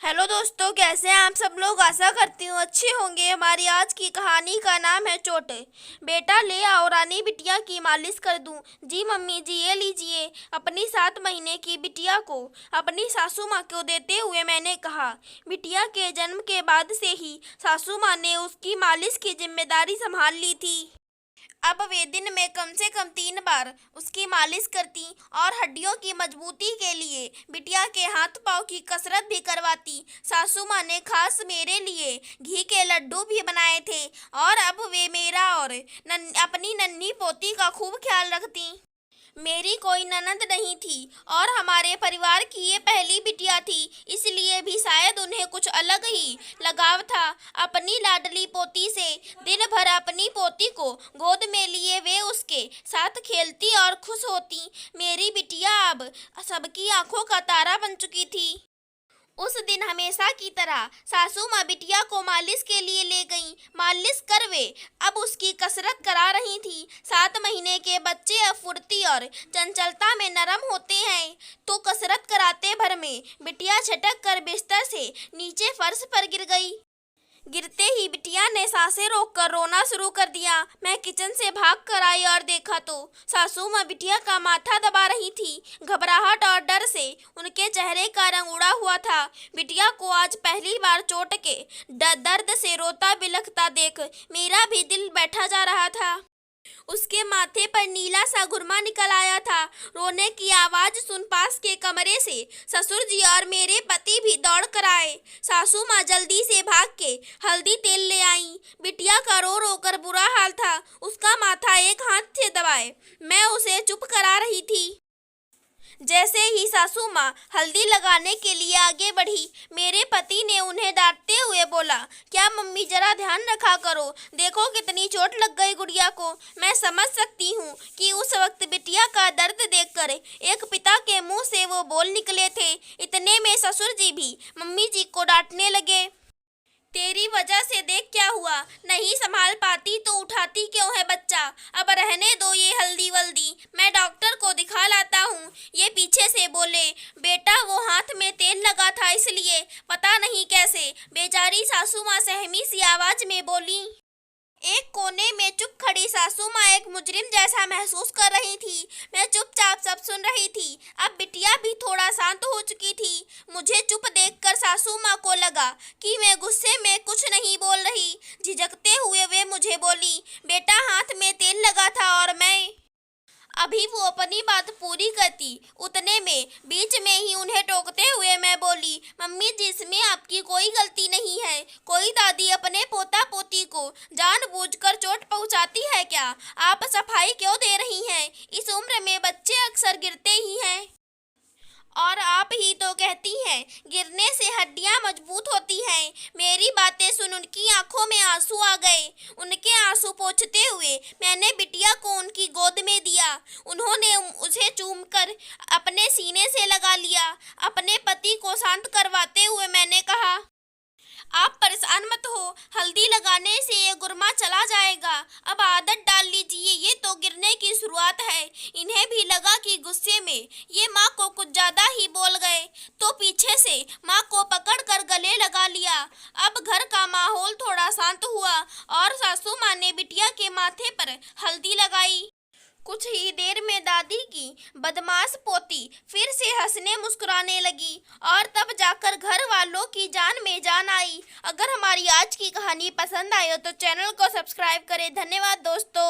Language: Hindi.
हेलो दोस्तों, कैसे हैं आप सब लोग। आशा करती हूँ अच्छे होंगे। हमारी आज की कहानी का नाम है चोट। बेटा ले आओ, रानी बिटिया की मालिश कर दूं। जी मम्मी जी, ये लीजिए। अपनी 7 महीने की बिटिया को अपनी सासू माँ को देते हुए मैंने कहा। बिटिया के जन्म के बाद से ही सासू माँ ने उसकी मालिश की जिम्मेदारी संभाल ली थी। अब वे दिन में कम से कम 3 बार उसकी मालिश करती और हड्डियों की मजबूती के लिए बिटिया के हाथ पांव की कसरत भी करवाती। सासू माँ ने खास मेरे लिए घी के लड्डू भी बनाए थे और अब वे मेरा और अपनी नन्ही पोती का खूब ख्याल रखती। मेरी कोई ननद नहीं थी और हमारे परिवार की ये पहली बिटिया थी, इसलिए भी शायद उन्हें कुछ अलग ही लगाव था अपनी लाडली पोती से। दिन भर अपनी पोती को गोद में लिए वे उसके साथ खेलती और खुश होती। मेरी बिटिया अब सबकी आंखों का तारा बन चुकी थी। उस दिन हमेशा की तरह सासू माँ बिटिया को मालिश के लिए ले गईं। मालिश कर वे अब उसकी कसरत करा रही थी। 7 महीने के बच्चे अब फुर्ती और चंचलता में नरम होते हैं, तो कसरत कराते भर में बिटिया छटक कर बिस्तर से नीचे फर्श पर गिर गई। गिरते ही बिटिया ने सांसें रोककर रोना शुरू कर दिया। मैं किचन से भाग कर आई और देखा तो सासू माँ बिटिया का माथा दबा रही थी। घबराहट और डर से उनके चेहरे का रंग उड़ा हुआ था। बिटिया को आज पहली बार चोट के दर्द से रोता बिलखता देख मेरा भी दिल बैठा जा रहा था। उसके माथे पर नीला सा घुरमा निकल आया था। रोने की आवाज सुन पास के कमरे से ससुर जी और मेरे पति भी दौड़ कर आए। सासू माँ जल्दी से भाग के हल्दी तेल ले आई। बिटिया का रो रो कर बुरा हाल था। उसका माथा एक हाथ से दबाए मैं उसे चुप करा रही थी। जैसे ही सासू माँ हल्दी लगाने के लिए आगे बढ़ी, मेरे पति ने उन्हें डांटते हुए बोला, क्या मम्मी जरा ध्यान रखा करो, देखो कितनी चोट लग गई गुड़िया को। मैं समझ सकती हूँ कि उस वक्त बिटिया का दर्द देखकर एक पिता के मुंह से वो बोल निकले थे। इतने में ससुर जी भी मम्मी जी को डांटने लगे। तेरी वजह से देख क्या हुआ, नहीं संभाल पाती तो उठाती क्यों है बच्चा। अब रहने दो ये हल्दी वल्दी, मैं डॉक्टर को दिखा लाता हूँ। ये पीछे से बोले। बेटा वो हाथ में तेल लगा था इसलिए, पता नहीं कैसे। बेचारी सासू माँ सहमी सी आवाज में बोली। एक कोने में चुप खड़ी सासू माँ एक मुजरिम जैसा महसूस कर रही थी। मैं चुपचाप सब सुन रही थी। अब बिटिया भी थोड़ा शांत हो चुकी थी। मुझे चुप देखकर सासू माँ को लगा कि मैं गुस्से में कुछ नहीं बोल रही। झिझकते हुए वे मुझे बोली, बेटा हाथ में तेल लगा था और मैं। अभी वो अपनी बात पूरी करती उतने में बीच में ही उन्हें टोकते हुए मैं बोली, मम्मी जी इसमें आपकी कोई गलती नहीं है। कोई दादी अपने पोता पोती को जानबूझकर चोट पहुंचाती है क्या। आप सफाई क्यों दे रही हैं। इस उम्र में बच्चे अक्सर गिरते ही हैं और आप ही तो कहती हैं गिरने से हड्डियां मजबूत होती हैं। मेरी बातें सुन उनकी आंखों में आंसू आ गए। उनके आंसू पोंछते हुए मैंने बिटिया को उनकी गोद में दिया। उन्होंने उसे चूमकर अपने सीने से लगा लिया। अपने पति को शांत करवाते हुए मैंने कहा, आप परेशान मत हो, हल्दी लगाने से ये गुरमा चला जाएगा। अब आदत डाल लीजिए, ये तो गिरने की शुरुआत है। इन्हें भी लगा कि गुस्से में ये माँ को कुछ ज्यादा ही बोल गए, तो पीछे से माँ को पकड़कर गले लगा लिया। अब घर का माहौल थोड़ा शांत हुआ और सासू माँ ने बिटिया के माथे पर हल्दी लगाई। कुछ ही देर में दादी की बदमाश पोती फिर से हंसने मुस्कुराने लगी और तब जाकर घर वालों की जान में जान आई। अगर हमारी आज की कहानी पसंद आए तो चैनल को सब्सक्राइब करें। धन्यवाद दोस्तों।